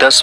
10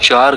4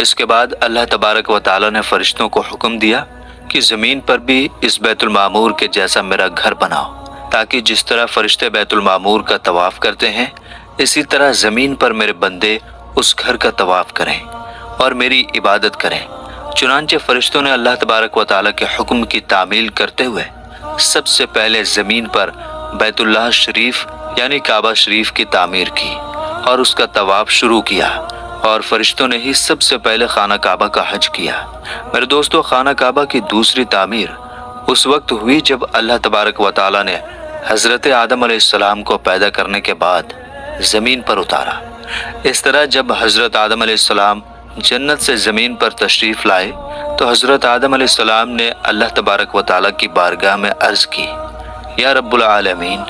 اس کے بعد اللہ تبارک و تعالی نے فرشتوں کو حکم دیا کہ زمین پر بھی اس بیت المعمور کے جیسا میرا گھر بناؤ، تاکہ جس طرح فرشتے بیت المعمور کا طواف کرتے ہیں اسی طرح زمین پر میرے بندے اس گھر کا طواف کریں اور میری عبادت کریں۔ چنانچہ فرشتوں نے اللہ تبارک و تعالی کے حکم کی تعمیل کرتے ہوئے سب سے پہلے زمین پر بیت اللہ شریف یعنی کعبہ شریف کی تعمیر کی اور اس کا طواف شروع کیا، اور فرشتوں نے ہی سب سے پہلے خانہ کعبہ کا حج کیا۔ میرے دوستو، خانہ کعبہ کی دوسری تعمیر اس وقت ہوئی جب اللہ تبارک و تعالی نے حضرت آدم علیہ السلام کو پیدا کرنے کے بعد زمین پر اتارا۔ اس طرح جب حضرت آدم علیہ السلام جنت سے زمین پر تشریف لائے تو حضرت آدم علیہ السلام نے اللہ تبارک و تعالی کی بارگاہ میں عرض کی، یا رب العالمین،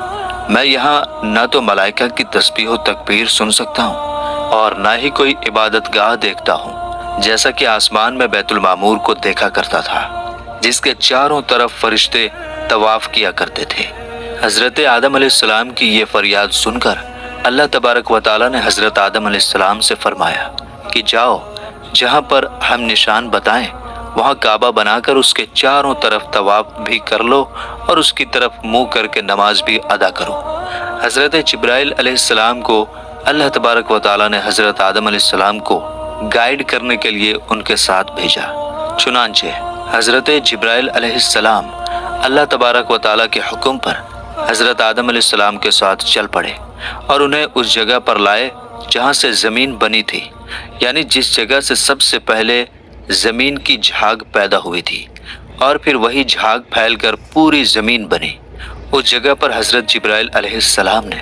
میں یہاں نہ تو ملائکہ کی تسبیح و تکبیر سن سکتا ہوں اور نہ ہی کوئی عبادت گاہ دیکھتا ہوں، جیسا کہ آسمان میں بیت المعمور کو دیکھا کرتا تھا جس کے چاروں طرف فرشتے طواف کیا کرتے تھے۔ حضرت آدم علیہ السلام کی یہ فریاد سن کر اللہ تبارک و تعالی نے حضرت آدم علیہ السلام سے فرمایا کہ جاؤ، جہاں پر ہم نشان بتائیں وہاں کعبہ بنا کر اس کے چاروں طرف طواف بھی کر لو اور اس کی طرف منہ کر کے نماز بھی ادا کرو۔ حضرت جبرائیل علیہ السلام کو اللہ تبارک و تعالی نے حضرت آدم علیہ السلام کو گائیڈ کرنے کے لیے ان کے ساتھ بھیجا۔ چنانچہ حضرت جبرائیل علیہ السلام اللہ تبارک و تعالی کے حکم پر حضرت آدم علیہ السلام کے ساتھ چل پڑے اور انہیں اس جگہ پر لائے جہاں سے زمین بنی تھی، یعنی جس جگہ سے سب سے پہلے زمین کی جھاگ پیدا ہوئی تھی اور پھر وہی جھاگ پھیل کر پوری زمین بنی۔ اس جگہ پر حضرت جبرائیل علیہ السلام نے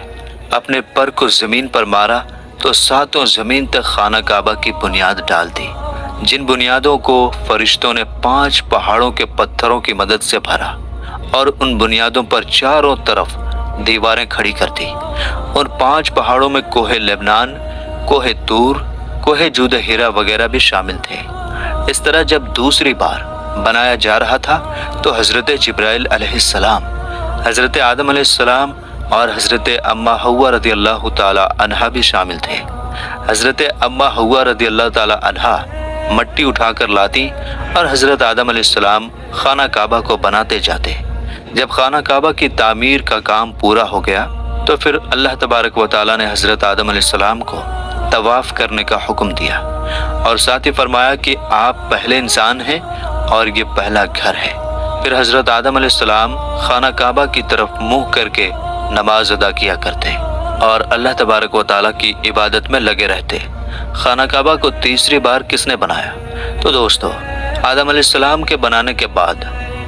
اپنے پر کو زمین پر مارا تو ساتوں زمین تک خانہ کعبہ کی بنیاد ڈال دی، جن بنیادوں کو فرشتوں نے 5 پہاڑوں کے پتھروں کی مدد سے بھرا اور ان بنیادوں پر چاروں طرف دیواریں کھڑی کر دی۔ ان 5 پہاڑوں میں کوہ لبنان، کوہ طور، کوہ جود ہیرا وغیرہ بھی شامل تھے۔ اس طرح جب دوسری بار بنایا جا رہا تھا تو حضرت جبرائیل علیہ السلام، حضرت آدم علیہ السلام اور حضرت اماں حوا رضی اللہ تعالی عنہا بھی شامل تھے۔ حضرت اماں حوا رضی اللہ تعالی عنہا مٹی اٹھا کر لاتی اور حضرت آدم علیہ السلام خانہ کعبہ کو بناتے جاتے۔ جب خانہ کعبہ کی تعمیر کا کام پورا ہو گیا تو پھر اللہ تبارک و تعالی نے حضرت آدم علیہ السلام کو طواف کرنے کا حکم دیا اور ساتھ ہی فرمایا کہ آپ پہلے انسان ہیں اور یہ پہلا گھر ہے۔ پھر حضرت آدم علیہ السلام خانہ کعبہ کی طرف منہ کر کے نماز ادا کیا کرتے اور اللہ تبارک و تعالیٰ کی عبادت میں لگے رہتے۔ خانہ کعبہ کو تیسری بار کس نے بنایا؟ تو دوستو، آدم علیہ السلام کے بنانے کے بعد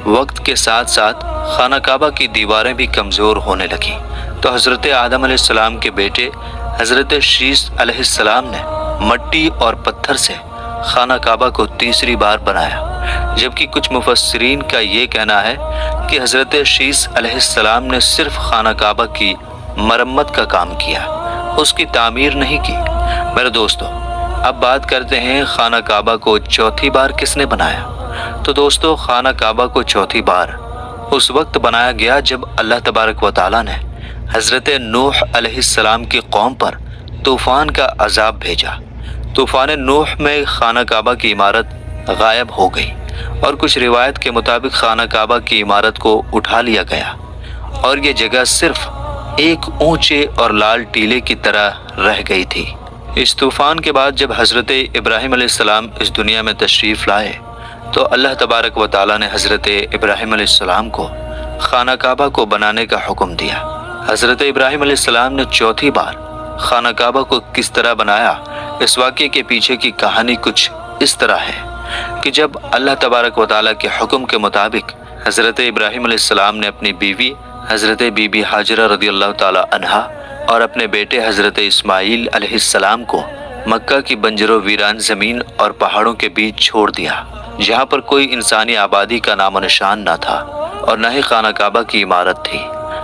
وقت کے ساتھ ساتھ خانہ کعبہ کی دیواریں بھی کمزور ہونے لگیں، تو حضرت آدم علیہ السلام کے بیٹے حضرت شیث علیہ السلام نے مٹی اور پتھر سے خانہ کعبہ کو تیسری بار بنایا، جبکہ کچھ مفسرین کا یہ کہنا ہے کہ حضرت شیث علیہ السلام نے صرف خانہ کعبہ کی مرمت کا کام کیا، اس کی تعمیر نہیں کی۔ میرے دوستو، اب بات کرتے ہیں خانہ کعبہ کو چوتھی بار کس نے بنایا؟ تو دوستو، خانہ کعبہ کو چوتھی بار اس وقت بنایا گیا جب اللہ تبارک و تعالیٰ نے حضرت نوح علیہ السلام کی قوم پر طوفان کا عذاب بھیجا۔ طوفان نوح میں خانہ کعبہ کی عمارت غائب ہو گئی اور کچھ روایت کے مطابق خانہ کعبہ کی عمارت کو اٹھا لیا گیا اور یہ جگہ صرف ایک اونچے اور لال ٹیلے کی طرح رہ گئی تھی۔ اس طوفان کے بعد جب حضرت ابراہیم علیہ السلام اس دنیا میں تشریف لائے تو اللہ تبارک و تعالیٰ نے حضرت ابراہیم علیہ السلام کو خانہ کعبہ کو بنانے کا حکم دیا۔ حضرت ابراہیم علیہ السلام نے چوتھی بار خانہ کعبہ کو کس طرح بنایا، اس واقعے کے پیچھے کی کہانی کچھ اس طرح ہے کہ جب اللہ تبارک و تعالیٰ کے حکم کے مطابق حضرت ابراہیم علیہ السلام نے اپنی بیوی حضرت بی بی ہاجرہ رضی اللہ تعالی عنہا اور اپنے بیٹے حضرت اسماعیل علیہ السلام کو مکہ کی بنجر و ویران زمین اور پہاڑوں کے بیچ چھوڑ دیا، جہاں پر کوئی انسانی آبادی کا نام و نشان نہ تھا اور نہ ہی خانہ کعبہ کی عمارت تھی۔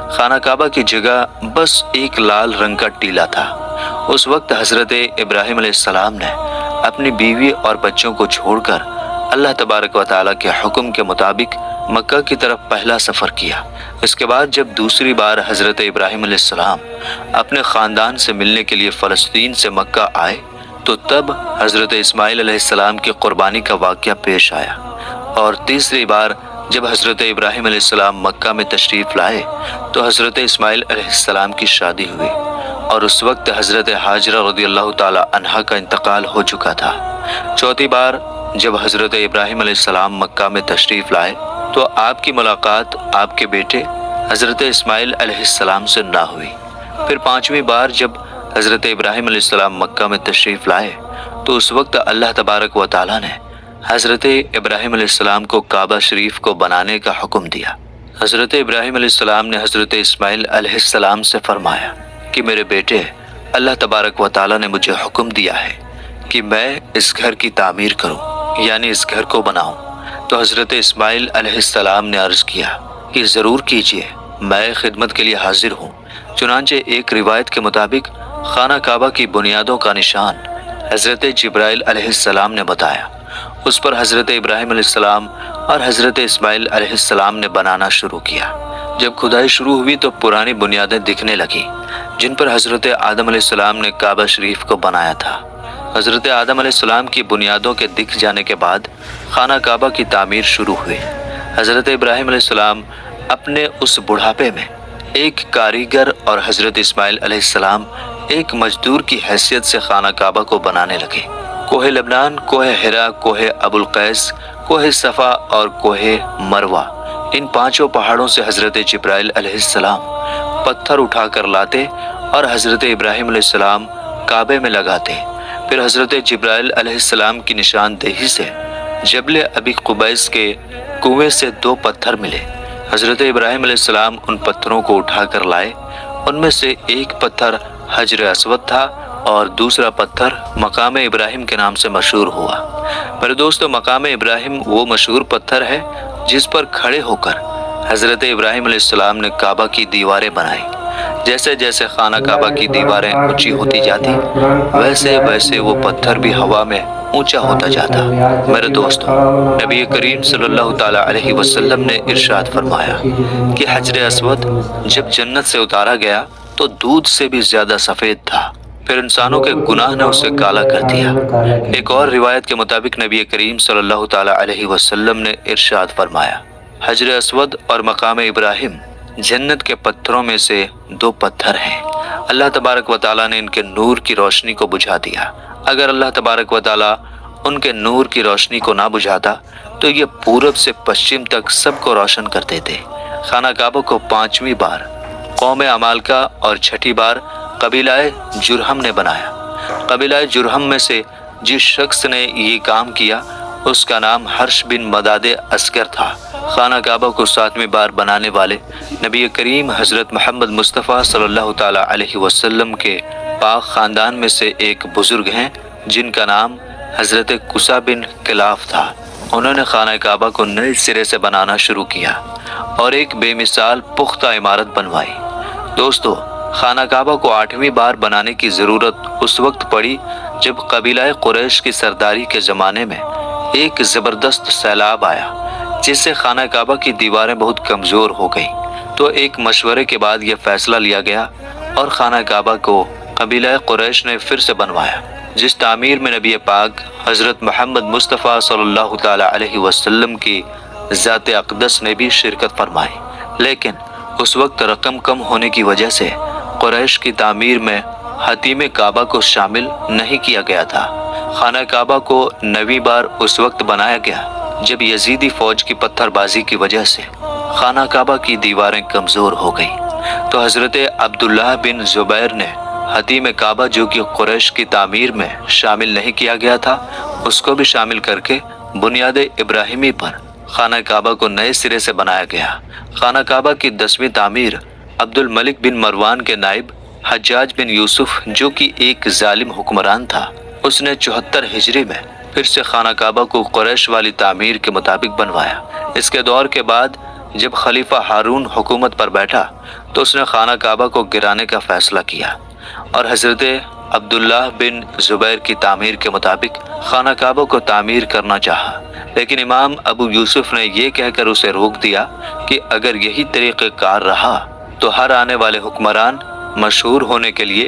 خانہ کعبہ کی جگہ بس ایک لال رنگ کا ٹیلا تھا۔ اس وقت حضرت ابراہیم علیہ السلام نے اپنی بیوی اور بچوں کو چھوڑ کر اللہ تبارک و تعالیٰ کے حکم کے مطابق مکہ کی طرف پہلا سفر کیا۔ اس کے بعد جب دوسری بار حضرت ابراہیم علیہ السلام اپنے خاندان سے ملنے کے لیے فلسطین سے مکہ آئے تو تب حضرت اسماعیل علیہ السلام کی قربانی کا واقعہ پیش آیا، اور تیسری بار جب حضرت ابراہیم علیہ السلام مکہ میں تشریف لائے تو حضرت اسماعیل علیہ السلام کی شادی ہوئی، اور اس وقت حضرت ہاجرہ رضی اللہ تعالی عنہا کا انتقال ہو چکا تھا۔ چوتھی بار جب حضرت ابراہیم علیہ السلام مکہ میں تشریف لائے تو آپ کی ملاقات آپ کے بیٹے حضرت اسماعیل علیہ السلام سے نہ ہوئی۔ پھر پانچویں بار جب حضرت ابراہیم علیہ السلام مکہ میں تشریف لائے تو اس وقت اللہ تبارک و تعالیٰ نے حضرت ابراہیم علیہ السلام کو کعبہ شریف کو بنانے کا حکم دیا۔ حضرت ابراہیم علیہ السلام نے حضرت اسماعیل علیہ السلام سے فرمایا کہ میرے بیٹے، اللہ تبارک و تعالیٰ نے مجھے حکم دیا ہے کہ میں اس گھر کی تعمیر کروں، یعنی اس گھر کو بناؤں۔ تو حضرت اسماعیل علیہ السلام نے عرض کیا کہ ضرور کیجئے، میں خدمت کے لیے حاضر ہوں۔ چنانچہ ایک روایت کے مطابق خانہ کعبہ کی بنیادوں کا نشان حضرت جبرائیل علیہ السلام نے بتایا، اس پر حضرت ابراہیم علیہ السلام اور حضرت اسماعیل علیہ السلام نے بنانا شروع کیا۔ جب کھدائی شروع ہوئی تو پرانی بنیادیں دکھنے لگیں جن پر حضرت آدم علیہ السلام نے کعبہ شریف کو بنایا تھا۔ حضرت آدم علیہ السلام کی بنیادوں کے دکھ جانے کے بعد خانہ کعبہ کی تعمیر شروع ہوئی۔ حضرت ابراہیم علیہ السلام اپنے اس بڑھاپے میں ایک کاریگر اور حضرت اسماعیل علیہ السلام ایک مزدور کی حیثیت سے خانہ کعبہ کو بنانے لگے۔ کوہ لبنان، کوہ حرا، کوہ ابو القیس، کوہ صفا اور کوہ مروہ، ان پانچوں پہاڑوں سے حضرت جبرائیل علیہ السلام پتھر اٹھا کر لاتے اور حضرت ابراہیم علیہ السلام کعبے میں لگاتے۔ پھر حضرت جبرائیل علیہ السلام کی نشاندہی سے جبل ابی قبیس کے کنویں سے 2 پتھر ملے۔ حضرت ابراہیم علیہ السلام ان پتھروں کو اٹھا کر لائے۔ ان میں سے ایک پتھر حجر اسود تھا اور دوسرا پتھر مقام ابراہیم کے نام سے مشہور ہوا۔ میرے دوستو، مقام ابراہیم وہ مشہور پتھر ہے جس پر کھڑے ہو کر حضرت ابراہیم علیہ السلام نے کعبہ کی دیواریں بنائی۔ جیسے جیسے خانہ کعبہ کی دیواریں اونچی ہوتی جاتی ویسے ویسے وہ پتھر بھی ہوا میں اونچا ہوتا جاتا۔ میرے دوستو، نبی کریم صلی اللہ تعالی علیہ وسلم نے ارشاد فرمایا کہ حجر اسود جب جنت سے اتارا گیا تو دودھ سے بھی زیادہ سفید تھا، پھر انسانوں کے گناہ نے اسے کالا کر دیا۔ ایک اور روایت کے مطابق نبی کریم صلی اللہ تعالی علیہ وسلم نے ارشاد فرمایا، حجر اسود اور مقام ابراہیم جنت کے پتھروں میں سے 2 پتھر ہیں۔ اللہ تبارک و تعالیٰ نے ان کے نور کی روشنی کو بجھا دیا۔ اگر اللہ تبارک و تعالیٰ ان کے نور کی روشنی کو نہ بجھاتا تو یہ پورب سے پشچم تک سب کو روشن کر دیتے۔ خانہ کعبہ کو 5ویں بار قوم عمالقہ اور 6ٹھی بار قبیلہ جرہم نے بنایا۔ قبیلہ جرہم میں سے جس شخص نے یہ کام کیا اس کا نام حرش بن مداد اصغر تھا۔ خانہ کعبہ کو 7ویں بار بنانے والے نبی کریم حضرت محمد مصطفیٰ صلی اللہ تعالی علیہ وسلم کے پاک خاندان میں سے ایک بزرگ ہیں جن کا نام حضرت قصہ بن کلاف تھا۔ انہوں نے خانہ کعبہ کو نئے سرے سے بنانا شروع کیا اور ایک بے مثال پختہ عمارت بنوائی۔ دوستو، خانہ کعبہ کو 8ویں بار بنانے کی ضرورت اس وقت پڑی جب قبیلہ قریش کی سرداری کے زمانے میں ایک زبردست سیلاب آیا جس سے خانہ کعبہ کی دیواریں بہت کمزور ہو گئیں۔ تو ایک مشورے کے بعد یہ فیصلہ لیا گیا اور خانہ کعبہ کو قبیلہ قریش نے پھر سے بنوایا، جس تعمیر میں نبی پاک حضرت محمد مصطفیٰ صلی اللہ تعالی علیہ وسلم کی ذات اقدس نے بھی شرکت فرمائی۔ لیکن اس وقت رقم کم ہونے کی وجہ سے قریش کی تعمیر میں حتیم کعبہ کو شامل نہیں کیا گیا تھا۔ خانہ کعبہ کو 9ویں بار اس وقت بنایا گیا جب یزیدی فوج کی پتھر بازی کی وجہ سے خانہ کعبہ کی دیواریں کمزور ہو گئیں، تو حضرت عبداللہ بن زبیر نے حتیم کعبہ جو کہ قریش کی تعمیر میں شامل نہیں کیا گیا تھا اس کو بھی شامل کر کے بنیاد ابراہیمی پر خانہ کعبہ کو نئے سرے سے بنایا گیا۔ خانہ کعبہ کی 10ویں تعمیر عبد الملک بن مروان کے نائب حجاج بن یوسف جو کہ ایک ظالم حکمران تھا، اس نے 74 ہجری میں پھر سے خانہ کعبہ کو قریش والی تعمیر کے مطابق بنوایا۔ اس کے دور کے بعد جب خلیفہ ہارون حکومت پر بیٹھا تو اس نے خانہ کعبہ کو گرانے کا فیصلہ کیا اور حضرت عبداللہ بن زبیر کی تعمیر کے مطابق خانہ کعبہ کو تعمیر کرنا چاہا، لیکن امام ابو یوسف نے یہ کہہ کر اسے روک دیا کہ اگر یہی طریقہ کار رہا تو ہر آنے والے حکمران مشہور ہونے کے لیے